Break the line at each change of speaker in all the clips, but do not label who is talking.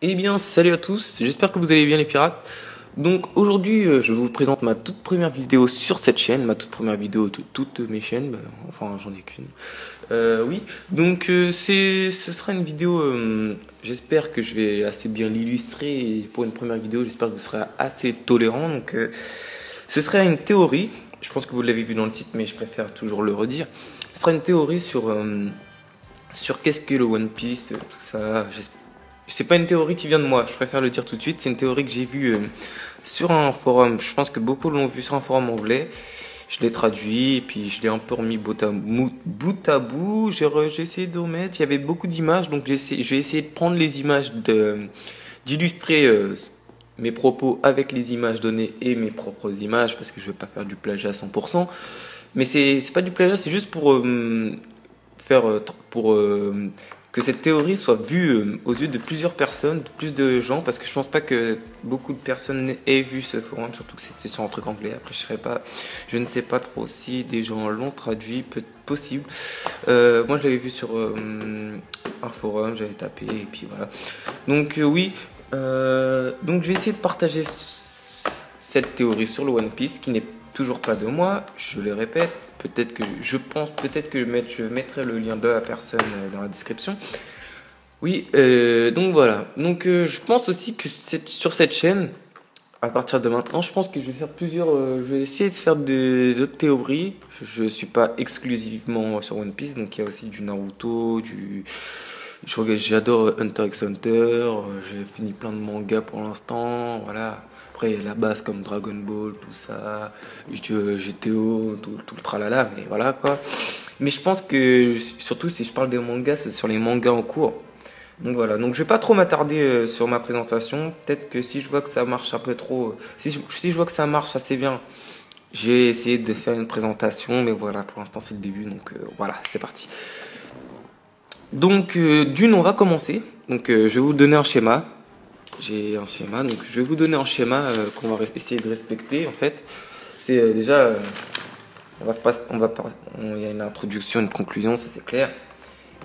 Eh bien, salut à tous, j'espère que vous allez bien les pirates. Donc aujourd'hui, je vous présente ma toute première vidéo sur cette chaîne, ma toute première vidéo de toutes mes chaînes, enfin j'en ai qu'une. Oui, donc ce sera une vidéo, j'espère que je vais assez bien l'illustrer, et pour une première vidéo, j'espère que vous serez assez tolérant. Donc ce sera une théorie, je pense que vous l'avez vu dans le titre, mais je préfère toujours le redire. Ce sera une théorie sur qu'est-ce que le One Piece, tout ça. C'est pas une théorie qui vient de moi, je préfère le dire tout de suite. C'est une théorie que j'ai vue sur un forum. Je pense que beaucoup l'ont vu sur un forum anglais. Je l'ai traduit et puis je l'ai un peu remis bout à bout. J'ai essayé de remettre. Il y avait beaucoup d'images, donc j'ai essayé de prendre les images, d'illustrer mes propos avec les images données et mes propres images, parce que je veux pas faire du plagiat à 100%. Mais c'est pas du plagiat, c'est juste pour faire pour que cette théorie soit vue aux yeux de plusieurs personnes, de plus de gens, parce que je pense pas que beaucoup de personnes aient vu ce forum, surtout que c'était sur un truc anglais. Après, je ne sais pas trop si des gens l'ont traduit, possible. Moi, je l'avais vu sur un forum, j'avais tapé et puis voilà. Donc oui, donc j'ai essayé de partager cette théorie sur le One Piece, qui n'est toujours pas de moi, je le répète. Peut-être que je mettrai le lien de la personne dans la description. Oui, donc voilà. Donc je pense aussi que sur cette chaîne, à partir de maintenant, je pense que je vais faire je vais essayer de faire des autres théories. Je suis pas exclusivement sur One Piece, donc il y a aussi du Naruto, j'adore Hunter x Hunter. J'ai fini plein de mangas pour l'instant, voilà. Après, il y a la base comme Dragon Ball, tout ça, GTO, tout le tralala, mais voilà quoi. Mais je pense que, surtout si je parle des mangas, c'est sur les mangas en cours. Donc voilà, donc je vais pas trop m'attarder sur ma présentation. Peut-être que si je vois que ça marche un peu trop, si je vois que ça marche assez bien, j'ai essayé de faire une présentation, mais voilà, pour l'instant c'est le début, donc voilà, c'est parti. Donc on va commencer. Donc je vais vous donner un schéma. J'ai un schéma, donc je vais vous donner un schéma qu'on va essayer de respecter en fait. C'est déjà, il y a une introduction, une conclusion, ça c'est clair.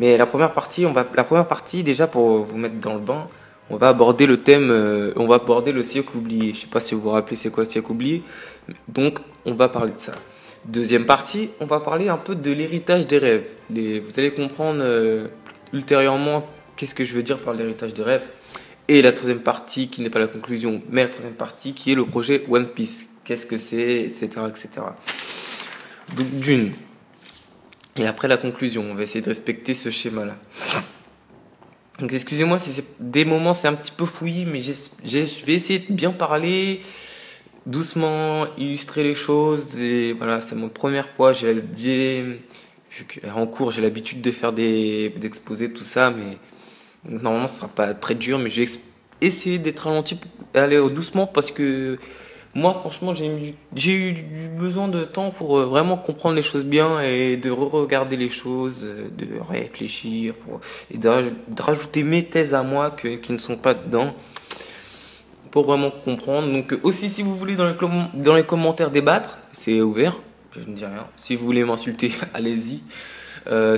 Mais la première partie déjà pour vous mettre dans le bain, on va aborder le thème, on va aborder le siècle oublié. Je sais pas si vous vous rappelez c'est quoi le siècle oublié, donc on va parler de ça. Deuxième partie, on va parler un peu de l'héritage des rêves. Vous allez comprendre ultérieurement qu'est-ce que je veux dire par l'héritage des rêves. Et la troisième partie, qui n'est pas la conclusion, mais la troisième partie, qui est le projet One Piece. Qu'est-ce que c'est, etc., etc. Donc d'une. Et après la conclusion, on va essayer de respecter ce schéma-là. Donc excusez-moi si des moments c'est un petit peu fouillis, mais je vais essayer de bien parler, doucement, illustrer les choses. Et voilà, c'est ma première fois. En cours, j'ai l'habitude de faire d'exposer tout ça, mais normalement, ce sera pas très dur, mais j'ai essayé d'être ralenti, aller doucement, parce que moi, franchement, j'ai eu du besoin de temps pour vraiment comprendre les choses bien et de re-regarder les choses, de réfléchir et de rajouter mes thèses à moi qui ne sont pas dedans pour vraiment comprendre. Donc aussi, si vous voulez dans les commentaires débattre, c'est ouvert, je ne dis rien. Si vous voulez m'insulter, allez-y.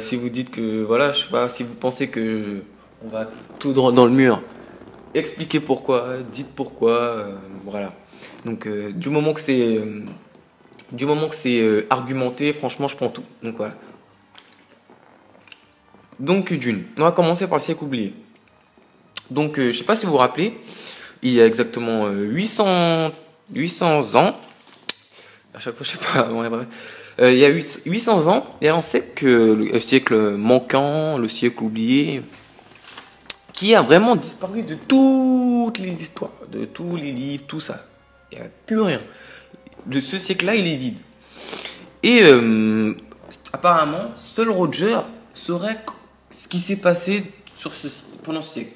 Si vous dites que, voilà, je sais pas, si vous pensez que on va tout droit dans le mur, expliquez pourquoi, dites pourquoi, voilà. Donc du moment que c'est argumenté, franchement, je prends tout. Donc voilà. Donc on va commencer par le siècle oublié. Donc je sais pas si vous vous rappelez, il y a exactement 800 ans. À chaque fois, je sais pas. Bon, bref. Il y a 800 ans, et on sait que le siècle manquant, le siècle oublié, qui a vraiment disparu de toutes les histoires, de tous les livres, tout ça. Il n'y a plus rien. De ce siècle-là, il est vide. Et apparemment, seul Roger saurait ce qui s'est passé pendant ce siècle.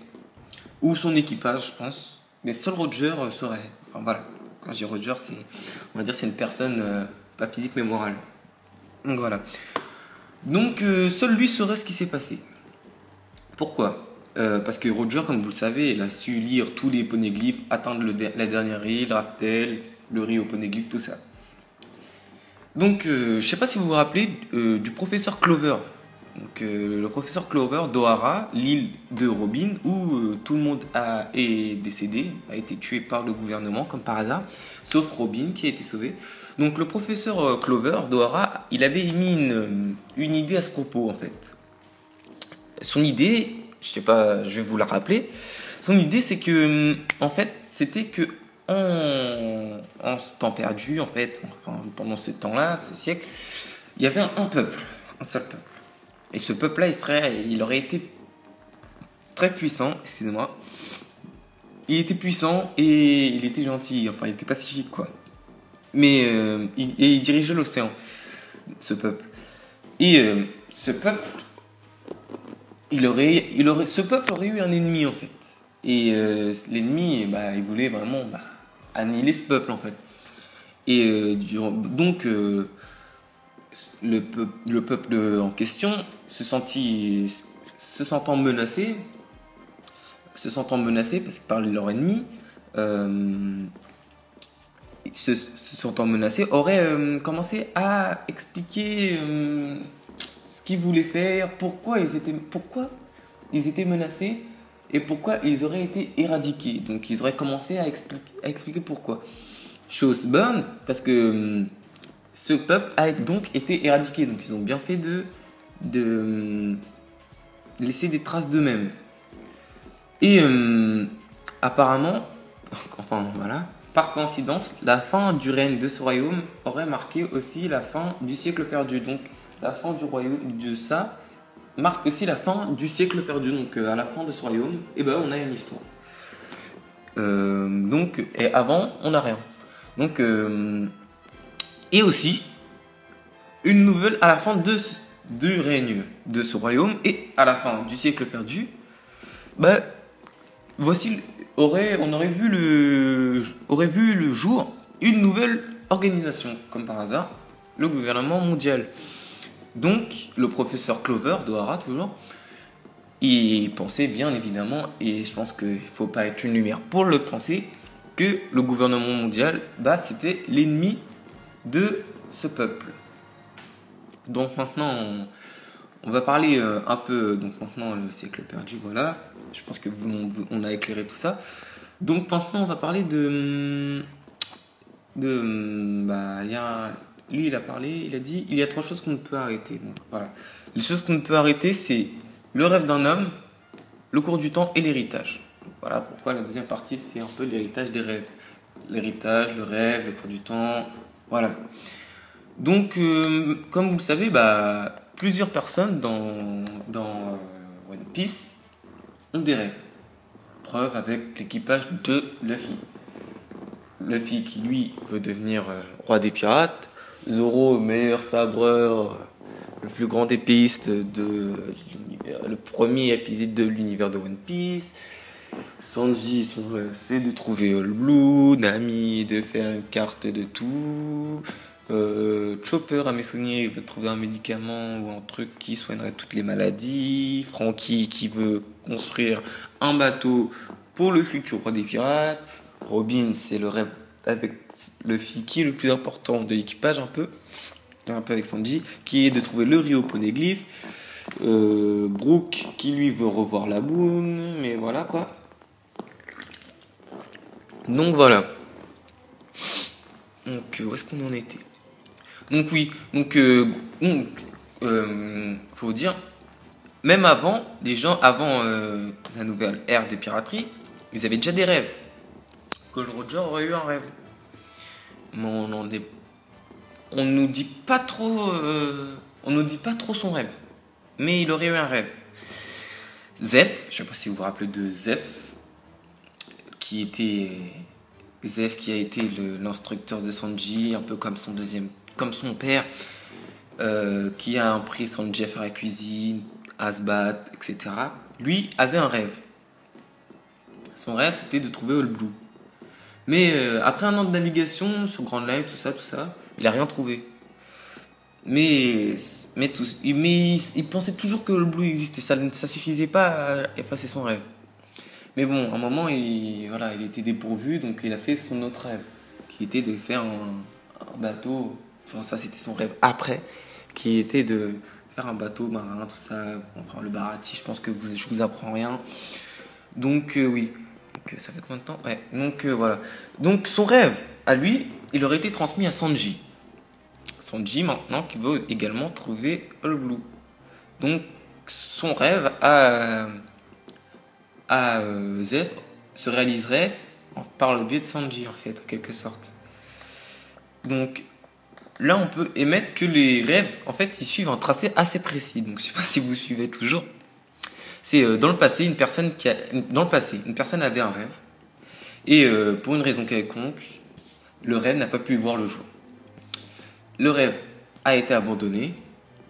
Ou son équipage, je pense. Mais seul Roger saurait. Enfin voilà. Quand je dis Roger, on va dire c'est une personne pas physique mais morale. Donc voilà. Donc seul lui saurait ce qui s'est passé. Pourquoi parce que Roger, comme vous le savez, il a su lire tous les poneglyphes, atteindre la dernière île, Raftel, le riz au poneglyphe, tout ça. Donc, je sais pas si vous vous rappelez du professeur Clover. Donc, le professeur Clover d'Ohara, l'île de Robin, où tout le monde est décédé, a été tué par le gouvernement, comme par hasard, sauf Robin qui a été sauvé. Donc, le professeur Clover d'Ohara, il avait émis une idée à ce propos, en fait. Son idée, je sais pas, je vais vous la rappeler. Son idée, c'est que, en fait, c'était que en ce temps perdu, en fait, enfin, pendant ce temps-là, ce siècle, il y avait un peuple, un seul peuple. Et ce peuple-là, il aurait été très puissant, excusez-moi. Il était puissant et il était gentil, enfin, il était pacifique, quoi. Mais il dirigeait l'océan, ce peuple. Et ce peuple, ce peuple aurait eu un ennemi, en fait. Et l'ennemi, bah, il voulait vraiment annihiler ce peuple, en fait. Et donc, le peuple en question se sentant menacé parce que par leur ennemi, se sentant menacé, aurait commencé à expliquer ce qu'ils voulaient faire, pourquoi ils étaient menacés et pourquoi ils auraient été éradiqués. Donc ils auraient commencé à expliquer pourquoi. Chose bonne, parce que ce peuple a donc été éradiqué. Donc ils ont bien fait de laisser des traces d'eux-mêmes. Et apparemment, enfin voilà, par coïncidence, la fin du règne de ce royaume aurait marqué aussi la fin du siècle perdu. Donc la fin du royaume de ça marque aussi la fin du siècle perdu. Donc à la fin de ce royaume, et ben on a une histoire. Donc et avant, on n'a rien. Donc et aussi une nouvelle à la fin du règne de ce royaume et à la fin du siècle perdu. Bah, voici, on aurait vu le jour une nouvelle organisation, comme par hasard, le gouvernement mondial. Donc, le professeur Clover d'Ohara, toujours, il pensait bien évidemment, et je pense qu'il ne faut pas être une lumière pour le penser, que le gouvernement mondial, bah, c'était l'ennemi de ce peuple. Donc maintenant, on va parler un peu, donc maintenant le siècle perdu, voilà. Je pense que on a éclairé tout ça. Donc maintenant, on va parler lui il a parlé, il a dit, il y a 3 choses qu'on ne peut arrêter. Donc voilà. Les choses qu'on ne peut arrêter, c'est le rêve d'un homme, le cours du temps et l'héritage. Voilà pourquoi la deuxième partie, c'est un peu l'héritage des rêves. L'héritage, le rêve, le cours du temps, voilà. Donc, comme vous le savez, bah, plusieurs personnes dans One Piece ont des rêves. Preuve avec l'équipage de Luffy. Luffy qui lui veut devenir roi des pirates. Zoro, meilleur sabreur, le plus grand épéiste le premier épisode de l'univers de One Piece. Sanji, son rêve, c'est de trouver All Blue. Nami, de faire une carte de tout. Chopper, à mes souvenirs, il veut trouver un médicament ou un truc qui soignerait toutes les maladies. Franky qui veut construire un bateau pour le futur roi des pirates. Robin, c'est le rêve avec Luffy qui est le plus important de l'équipage, un peu avec Sanji, qui est de trouver le Rio Poneglyph. Brook qui lui veut revoir la boune, mais voilà quoi. Donc voilà. Donc où est-ce qu'on en était? Donc oui, faut vous dire, même avant, les gens avant la nouvelle ère de piraterie, ils avaient déjà des rêves. Gold Roger aurait eu un rêve, mais on nous dit pas trop, son rêve, mais il aurait eu un rêve. Zeph, je sais pas si vous vous rappelez de Zeph, qui a été l'instructeur de Sanji, un peu comme son père, qui a appris Sanji à faire la cuisine, à se battre, etc. Lui avait un rêve. Son rêve, c'était de trouver All Blue. Mais après un an de navigation sur Grand Line, tout ça, il a rien trouvé. Mais il pensait toujours que All Blue existait. Ça suffisait pas à effacer son rêve. Mais bon, à un moment, il était dépourvu, donc il a fait son autre rêve, qui était de faire un bateau. Enfin, ça, c'était son rêve après, qui était de faire un bateau marin, tout ça. Enfin, le Bharati, je pense que je vous apprends rien. Donc, oui. Donc, ça fait combien de temps? Ouais. Donc, voilà. Donc, son rêve, à lui, il aurait été transmis à Sanji. Sanji, maintenant, qui veut également trouver All Blue. Donc, son rêve à Zeph se réaliserait par le biais de Sanji, en fait, en quelque sorte. Donc, là, on peut émettre que les rêves, en fait, ils suivent un tracé assez précis. Donc, je sais pas si vous suivez toujours. C'est dans le passé, une personne avait un rêve. Et pour une raison quelconque, le rêve n'a pas pu voir le jour. Le rêve a été abandonné,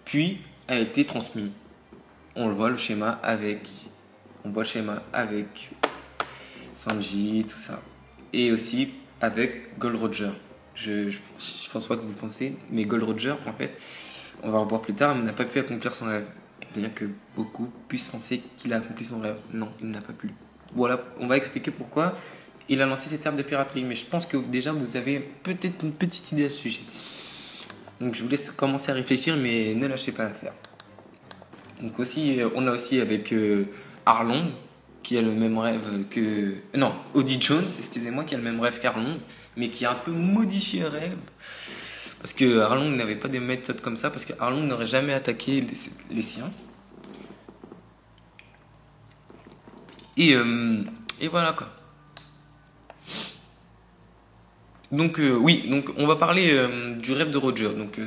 puis a été transmis. On voit le schéma avec Sanji, tout ça. Et aussi avec Gold Roger. Je pense pas que vous le pensez, mais Gold Roger, en fait, on va revoir plus tard, mais n'a pas pu accomplir son rêve. C'est-à-dire que beaucoup puissent penser qu'il a accompli son rêve. Non, il n'a pas pu. Voilà, on va expliquer pourquoi il a lancé cette herbe de piraterie. Mais je pense que déjà, vous avez peut-être une petite idée à ce sujet. Donc, je vous laisse commencer à réfléchir, mais ne lâchez pas l'affaire. Donc, aussi, on a aussi avec Arlong, qui a le même rêve que... Non, Oddie Jones, excusez-moi, qui a le même rêve qu'Arlong, mais qui a un peu modifié le rêve. Parce que Arlong n'avait pas des méthodes comme ça, parce que Arlong n'aurait jamais attaqué les siens. Et voilà quoi. Donc oui, donc on va parler du rêve de Roger. Donc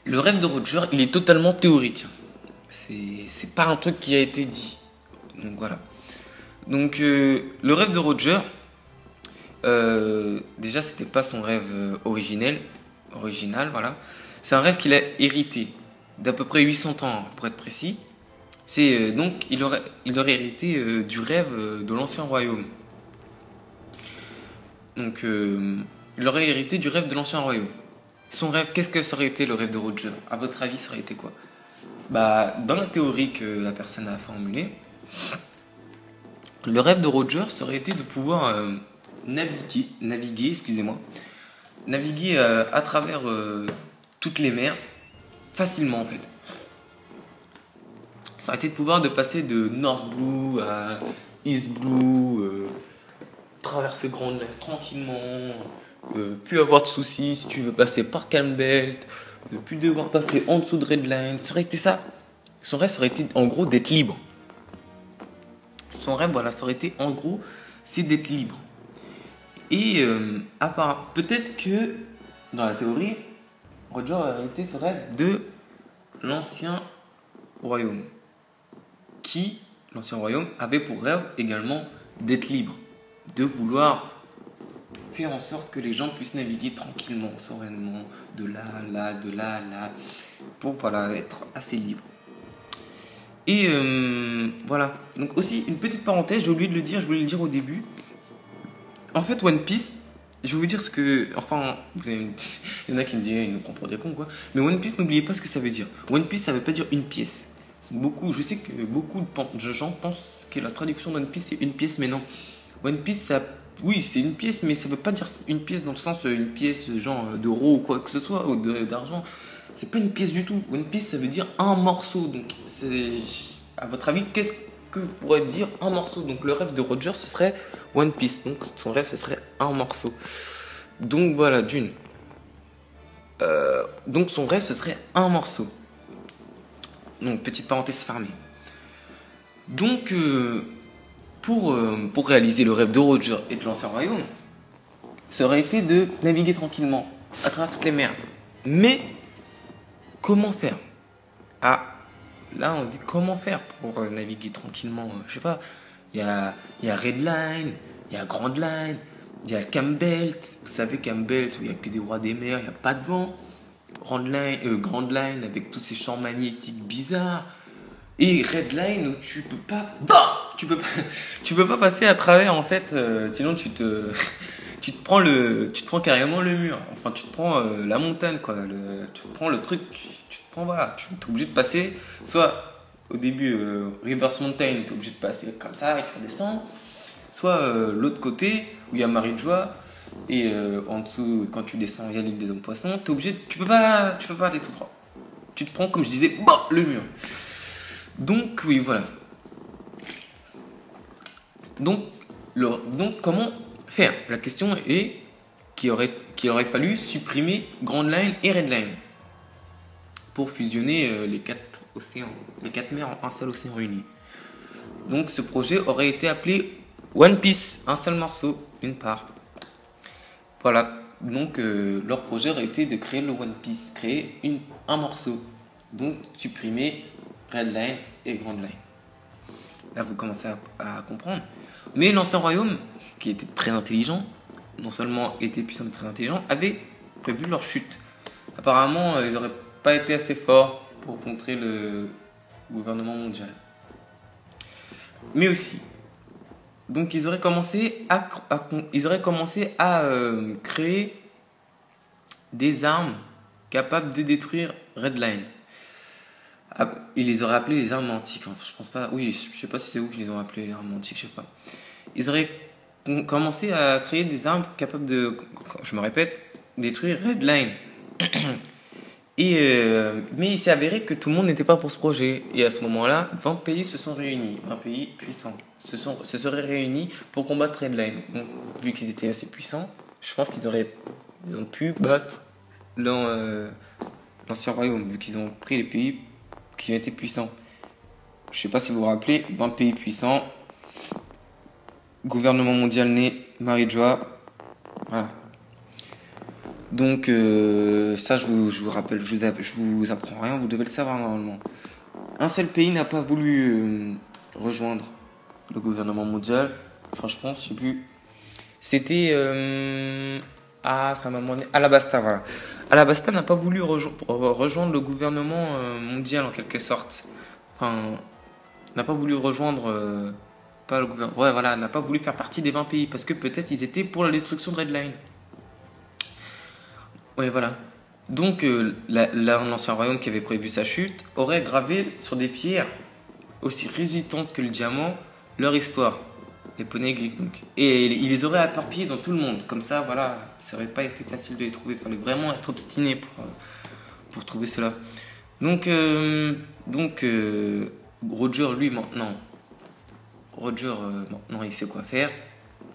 le rêve de Roger, il est totalement théorique. C'est pas un truc qui a été dit. Donc voilà. Donc le rêve de Roger, déjà c'était pas son rêve original, voilà. C'est un rêve qu'il a hérité d'à peu près 800 ans pour être précis. C'est donc il aurait hérité du rêve de l'ancien royaume. Donc il aurait hérité du rêve de l'ancien royaume. Son rêve, qu'est-ce que ça aurait été le rêve de Roger? À votre avis, ça aurait été quoi? Bah, dans la théorie que la personne a formulée, le rêve de Roger serait été de pouvoir naviguer, excusez-moi, naviguer à travers toutes les mers facilement en fait. Ça aurait été de pouvoir de passer de North Blue à East Blue, traverser Grand Lac tranquillement, plus avoir de soucis si tu veux passer par Calm Belt, plus devoir passer en dessous de Red Line. Ça aurait été ça. Son rêve, ça aurait été en gros d'être libre. Son rêve, voilà, ça aurait été en gros, c'est d'être libre. Et à part, peut-être que dans la théorie, Roger aurait hérité ce rêve de l'ancien royaume. L'ancien royaume, avait pour rêve également d'être libre, de vouloir faire en sorte que les gens puissent naviguer tranquillement, sereinement, de là, là, pour voilà, être assez libre. Et voilà. Donc aussi, une petite parenthèse, j'ai oublié de le dire, je voulais le dire au début. En fait, One Piece, je vais vous dire ce que... Enfin, il y en a qui me disent, il nous prend pour des cons, quoi. Mais One Piece, n'oubliez pas ce que ça veut dire. One Piece, ça veut pas dire une pièce. Je sais que beaucoup de gens pensent que la traduction d'One Piece, c'est une pièce, mais non. One Piece, ça... Oui, c'est une pièce, mais ça veut pas dire une pièce dans le sens une pièce genre d'euros ou quoi que ce soit, ou d'argent. C'est pas une pièce du tout. One Piece, ça veut dire un morceau. Donc, à votre avis, qu'est-ce que pourrait dire un morceau? Donc, le rêve de Roger, ce serait One Piece. Donc, son rêve, ce serait un morceau. Donc, voilà, d'une. Donc, son rêve, ce serait un morceau. Donc, petite parenthèse fermée. Donc, pour réaliser le rêve de Roger et de l'ancien royaume, ça aurait été de naviguer tranquillement à travers toutes les mers. Mais, comment faire? Ah, là on dit comment faire pour naviguer tranquillement. Je sais pas, il y a Red Line, il y a Grand Line, il y a Calm Belt. Vous savez, Calm Belt où il n'y a que des rois des mers, il n'y a pas de vent. Grand Line avec tous ces champs magnétiques bizarres. Et Red Line où tu peux pas passer à travers en fait, sinon tu te prends carrément le mur. Enfin, tu te prends la montagne quoi. Tu te prends le truc. Voilà, tu es obligé de passer, soit au début Reverse Mountain, tu es obligé de passer comme ça et tu redescends, soit l'autre côté où il y a Marie-de-Joie et en dessous quand tu descends il y a l'île des hommes poissons, tu peux pas aller tout droit. tu te prends, comme je disais, bah, le mur. Donc, oui, voilà. Donc, comment faire? La question est qu'il aurait fallu supprimer Grand Line et Red Line pour fusionner les 4 océans, les 4 mers en un seul océan uni. Donc, ce projet aurait été appelé One Piece, un seul morceau, une part. Voilà. Donc, leur projet aurait été de créer le One Piece, créer un morceau. Donc, supprimer Red Line et Grand Line. Là, vous commencez à comprendre. Mais l'ancien royaume, qui était très intelligent, non seulement était puissant mais très intelligent, avait prévu leur chute. Apparemment, ils n'auraient pas été assez forts pour contrer le gouvernement mondial. Mais aussi, donc ils auraient commencé à créer des armes capables de détruire Red Line. Ils les auraient appelés les armes antiques. Enfin, je pense pas. Oui, je sais pas si c'est vous qui les ont appelés les armes antiques, je sais pas. Ils auraient commencé à créer des armes capables de, je me répète, détruire Red Line. Mais il s'est avéré que tout le monde n'était pas pour ce projet. Et à ce moment-là, 20 pays se sont réunis, 20 pays puissants se seraient réunis pour combattre Red Line. Donc, vu qu'ils étaient assez puissants, je pense ils ont pu battre l'ancien royaume, vu qu'ils ont pris les pays qui étaient puissants. Je sais pas si vous vous rappelez, 20 pays puissants, gouvernement mondial né, Marie de joie. Voilà. Donc ça je vous rappelle, je vous apprends rien, vous devez le savoir normalement. Un seul pays n'a pas voulu rejoindre le gouvernement mondial. Franchement, je sais plus. C'était ça m'a demandé. Alabasta, voilà. Alabasta n'a pas voulu rejoindre le gouvernement mondial en quelque sorte. Enfin, n'a pas voulu rejoindre pas le gouvernement. Ouais, voilà, n'a pas voulu faire partie des 20 pays parce que peut-être ils étaient pour la destruction de Red Line. Ouais, voilà. Donc, l'ancien royaume qui avait prévu sa chute aurait gravé sur des pierres aussi résistantes que le diamant leur histoire, les poneglyphes donc. Et il les aurait éparpillés dans tout le monde. Comme ça, voilà, ça aurait pas été facile de les trouver. Il fallait vraiment être obstiné pour trouver cela. Donc, Roger, lui, maintenant, il sait quoi faire.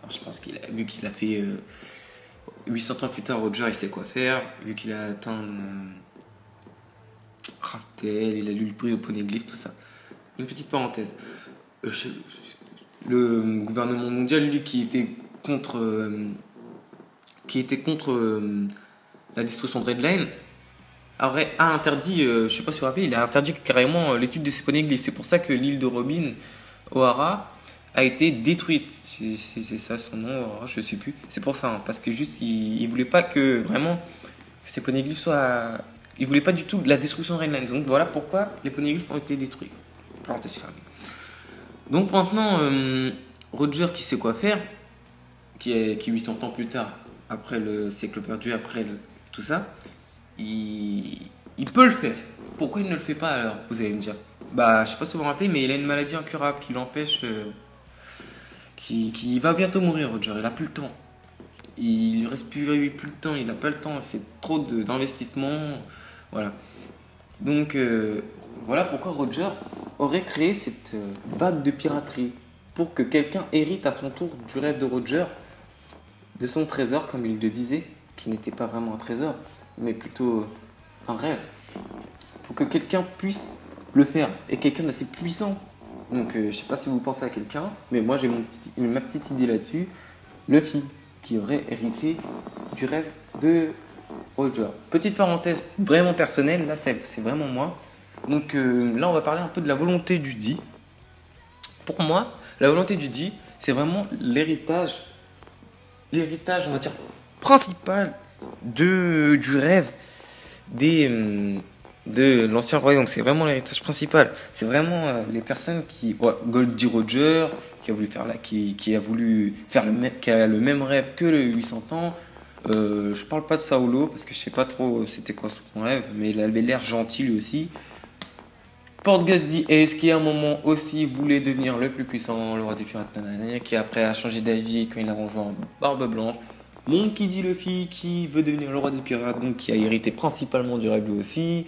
Alors, je pense vu qu'il a fait 800 ans plus tard, Roger, il sait quoi faire. Vu qu'il a atteint Raftel, il a lu le prix au poneglyphe, tout ça. Une petite parenthèse. Le gouvernement mondial, lui, qui était contre la destruction de Red Line, a interdit, je sais pas si vous vous rappelez, il a interdit carrément l'étude de ces poneglyphes. C'est pour ça que l'île de Robin, O'Hara, a été détruite. Si c'est ça son nom, O'Hara, je sais plus. C'est pour ça, hein, parce que juste, il voulait pas que vraiment que ces poneglyphes soient. Il voulait pas du tout la destruction de Red Line. Donc voilà pourquoi les poneglyphes ont été détruits. Parenthèse fermée. Donc maintenant, Roger qui sait quoi faire, qui 800 ans plus tard, après le siècle perdu, tout ça, il peut le faire. Pourquoi il ne le fait pas alors, vous allez me dire? Bah, je sais pas si vous vous rappelez, mais il a une maladie incurable qui l'empêche, qui va bientôt mourir, Roger. Il a plus le temps. Il lui reste plus le temps, il n'a pas le temps, c'est trop d'investissement. Voilà. Donc, voilà pourquoi Roger aurait créé cette vague de piraterie pour que quelqu'un hérite à son tour du rêve de Roger, de son trésor, comme il le disait, qui n'était pas vraiment un trésor, mais plutôt un rêve. Pour que quelqu'un puisse le faire, et quelqu'un d'assez puissant. Donc, je sais pas si vous pensez à quelqu'un, mais moi j'ai ma petite idée là-dessus. Luffy, qui aurait hérité du rêve de Roger. Petite parenthèse vraiment personnelle, là c'est vraiment moi. Donc là on va parler un peu de la volonté du dit. Pour moi, la volonté du dit, c'est vraiment l'héritage, on va dire, principal du rêve de l'ancien royaume. C'est vraiment l'héritage principal. C'est vraiment les personnes Goldie Roger, qui a le même rêve que le 800 ans. Je parle pas de Saulo parce que je sais pas trop c'était quoi son rêve, mais il avait l'air gentil lui aussi. Portgas Diaz qui à un moment aussi voulait devenir le plus puissant, le roi des pirates, qui après a changé d'avis quand il a rejoint Barbe Blanche. Monkey D. Luffy qui veut devenir le roi des pirates, donc qui a hérité principalement du rêve lui aussi.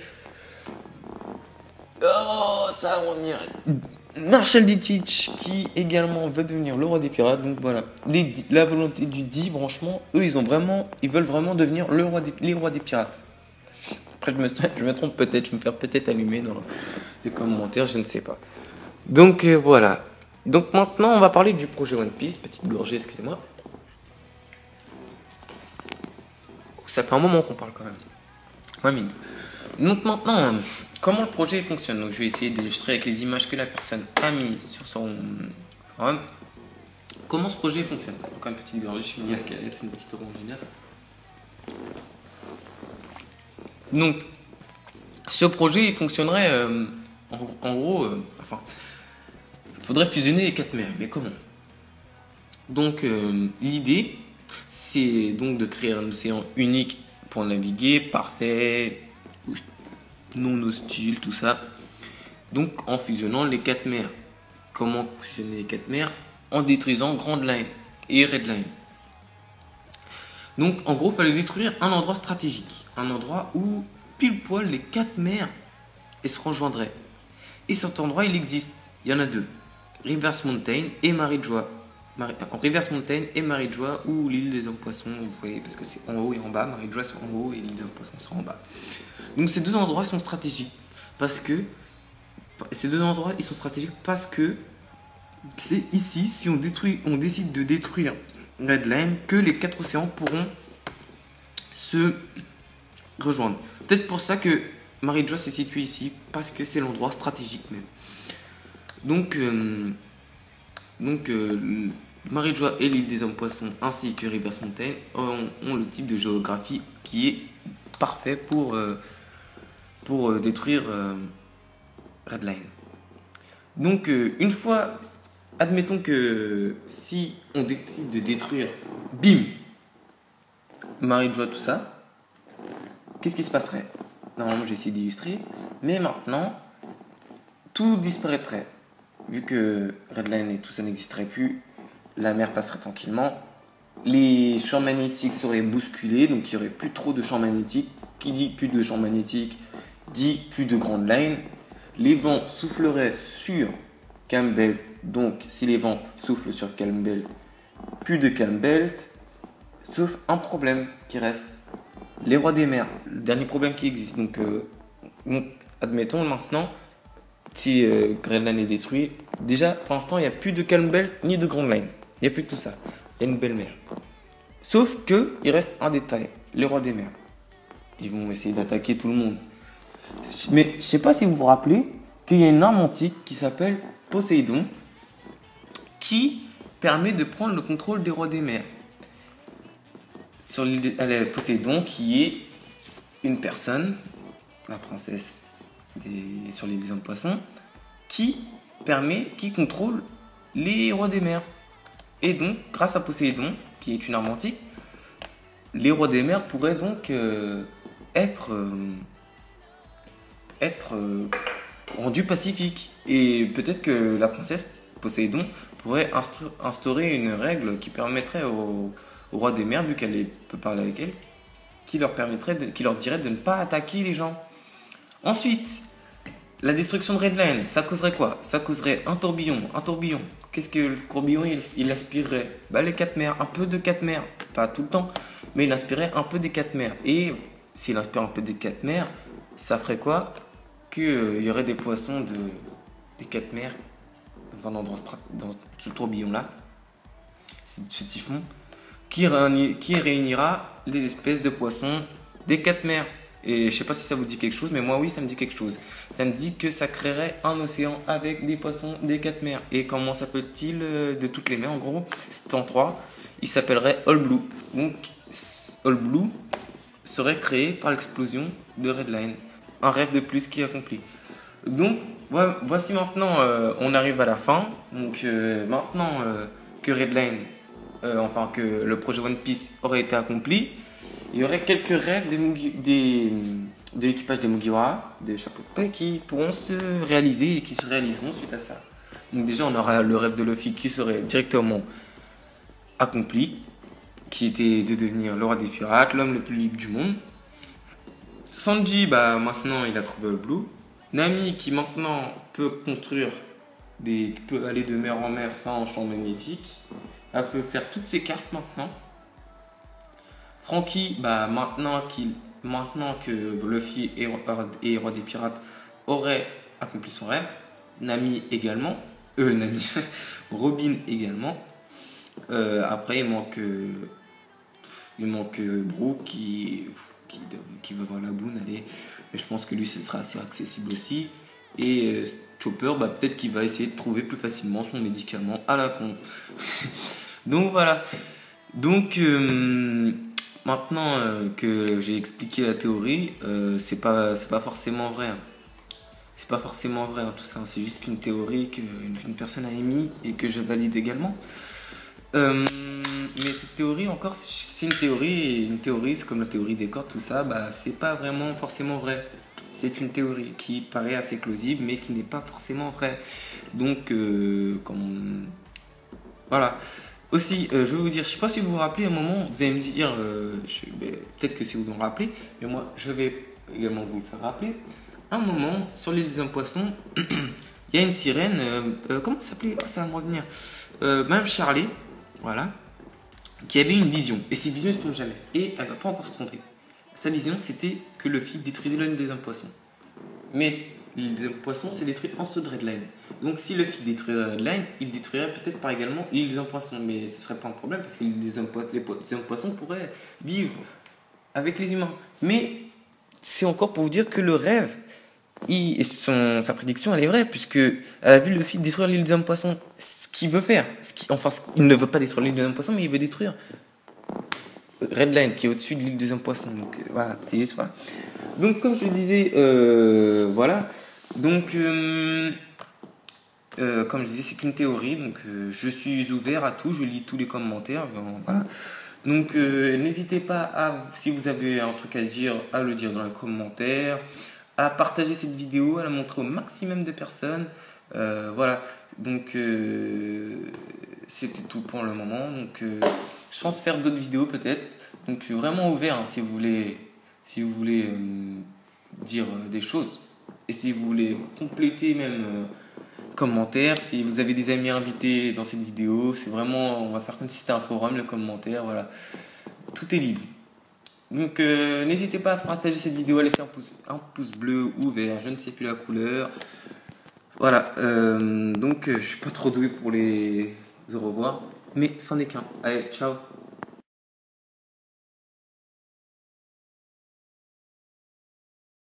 Oh, ça on y est. Marshall Dietrich qui également veut devenir le roi des pirates. Donc voilà, la volonté du dit, franchement, eux ils veulent vraiment devenir les rois des pirates. Après je me trompe peut-être, je vais me faire peut-être allumer dans les commentaires, je ne sais pas. Donc voilà. Donc maintenant on va parler du projet One Piece. Petite gorgée, excusez-moi. Ça fait un moment qu'on parle quand même. 20 minutes. Donc maintenant, comment le projet fonctionne? Donc je vais essayer d'illustrer avec les images que la personne a mis sur son forum. Comment ce projet fonctionne? Encore une petite gorgée, je suis mis la canette, c'est une petite orangina. Donc, ce projet il fonctionnerait en gros, enfin, il faudrait fusionner les 4 mers, mais comment? Donc l'idée, c'est donc de créer un océan unique pour naviguer, parfait, non hostile, tout ça. Donc en fusionnant les 4 mers. Comment fusionner les 4 mers? En détruisant Grand Line et Red Line. Donc en gros, il fallait détruire un endroit stratégique. Un endroit où pile poil les 4 mers se rejoindraient. Et cet endroit, il existe. Il y en a 2. Reverse Mountain et Marijoa. Reverse Mountain et Marijoa ou l'île des hommes poissons, vous voyez, parce que c'est en haut et en bas. Marijoa c'est en haut et l'île des hommes poissons c'est en bas. Donc ces deux endroits sont stratégiques parce que c'est ici, si on décide de détruire Red Line, que les 4 océans pourront se rejoindre. Peut-être pour ça que Marijoa se situe ici, parce que c'est l'endroit stratégique même. Donc Marijoa et l'île des hommes poissons ainsi que Reverse Mountain ont le type de géographie qui est parfait pour détruire Redline. Donc une fois, admettons que si on décide de détruire, bim, Marijoa, tout ça, qu'est-ce qui se passerait? Normalement j'ai essayé d'illustrer, mais maintenant tout disparaîtrait. Vu que Redline et tout ça n'existerait plus, la mer passerait tranquillement. Les champs magnétiques seraient bousculés, donc il n'y aurait plus trop de champs magnétiques. Qui dit plus de champs magnétiques dit plus de grandes lines. Les vents souffleraient sur Campbell, donc si les vents soufflent sur Campbell, plus de Campbell, sauf un problème qui reste, les rois des mers, le dernier problème qui existe. Donc admettons maintenant, si Greenland est détruit, déjà pour l'instant il n'y a plus de Calm Belt ni de Grand Line. Il n'y a plus de tout ça. Il y a une belle mer. Sauf que il reste un détail, les rois des mers. Ils vont essayer d'attaquer tout le monde. Mais je ne sais pas si vous vous rappelez qu'il y a une arme antique qui s'appelle Poséidon qui permet de prendre le contrôle des rois des mers. Sur l'île Poséidon qui est une personne, la princesse sur l'île des hommes poissons, qui contrôle les rois des mers. Et donc, grâce à Poséidon, qui est une arme antique, les rois des mers pourraient donc être rendus pacifiques. Et peut-être que la princesse Poséidon pourrait instaurer une règle qui permettrait aux rois des mers, vu qu'elle peut parler avec elle, qui leur dirait de ne pas attaquer les gens. Ensuite, la destruction de Redline, ça causerait quoi? Ça causerait un tourbillon. Qu'est-ce que le tourbillon il aspirerait? Les 4 mers, un peu de 4 mers, pas tout le temps, mais il inspirerait un peu des 4 mers. Et s'il inspire un peu des 4 mers, ça ferait quoi? Qu'il y aurait des poissons des 4 mers dans un endroit dans ce tourbillon là, ce typhon, qui réunira les espèces de poissons des 4 mers. Et je sais pas si ça vous dit quelque chose, mais moi oui, ça me dit quelque chose. Ça me dit que ça créerait un océan avec des poissons des 4 mers. Et comment s'appelle-t-il de toutes les mers en gros? C'est en 3. Il s'appellerait All Blue. Donc All Blue serait créé par l'explosion de Redline. Un rêve de plus qui est accompli. Donc voici maintenant, on arrive à la fin. Donc maintenant que Redline, enfin que le projet One Piece aurait été accompli, il y aurait quelques rêves de l'équipage des Mugiwara, des chapeaux de paix, qui pourront se réaliser et qui se réaliseront suite à ça. Donc déjà, on aura le rêve de Luffy qui serait directement accompli, qui était de devenir le roi des pirates, l'homme le plus libre du monde. Sanji, maintenant, il a trouvé le Blue. Nami qui maintenant peut construire peut aller de mer en mer sans champ magnétique. Elle peut faire toutes ses cartes maintenant. Franky, bah maintenant que Luffy et Roi des Pirates aurait accompli son rêve, Nami également, Nami, Robin également. Après il manque Brook qui veut voir la boune, allez, mais je pense que lui ce sera assez accessible aussi. Et Chopper, bah, peut-être qu'il va essayer de trouver plus facilement son médicament à la con. Donc voilà. Donc maintenant que j'ai expliqué la théorie, c'est pas forcément vrai, hein. C'est pas forcément vrai, hein, tout ça. C'est juste qu'une théorie qu'une personne a émise et que je valide également. Mais cette théorie encore, c'est une théorie, et une théorie, c'est comme la théorie des cordes, tout ça, bah c'est pas vraiment forcément vrai. C'est une théorie qui paraît assez plausible, mais qui n'est pas forcément vraie. Donc, voilà. Aussi, je vais vous dire, je sais pas si vous vous rappelez, à un moment, vous allez me dire, peut-être que si vous vous en rappelez, mais moi, je vais également vous le faire rappeler. À un moment, sur l'île des hommes poissons, il y a une sirène, comment ça s'appelait? Oh, ça va me revenir. Madame Charlie, voilà, qui avait une vision. Et cette vision ne se trompe jamais. Et elle ne va pas encore se tromper. Sa vision, c'était que Luffy détruisait l'île des hommes poissons. Mais l'île des hommes poissons s'est détruite en dessous de Redline. Donc si Luffy détruirait Redline, il détruirait peut-être par également l'île des hommes poissons. Mais ce ne serait pas un problème parce que les hommes poissons pourraient vivre avec les humains. Mais c'est encore pour vous dire que le rêve, sa prédiction, elle est vraie, puisque elle a vu Luffy détruire l'île des hommes poissons. Ce qu'il veut faire, il ne veut pas détruire l'île des hommes poissons, mais il veut détruire Redline, qui est au-dessus de l'île des hommes poissons. Donc voilà, c'est juste ça. Donc comme je le disais, voilà. Donc comme je disais, c'est qu'une théorie. Donc je suis ouvert à tout, je lis tous les commentaires. Voilà. Donc n'hésitez pas si vous avez un truc à dire, à le dire dans les commentaires, à partager cette vidéo, à la montrer au maximum de personnes. Voilà. Donc c'était tout pour le moment. Donc je pense faire d'autres vidéos peut-être. Donc je suis vraiment ouvert, hein, si vous voulez dire des choses. Et si vous voulez compléter même commentaires, si vous avez des amis invités dans cette vidéo, c'est vraiment, on va faire comme si c'était un forum, le commentaire, voilà. Tout est libre. Donc n'hésitez pas à partager cette vidéo, à laisser un pouce bleu ou vert, je ne sais plus la couleur. Voilà, donc je suis pas trop doué pour les au revoir, mais c'en est qu'un. Allez, ciao.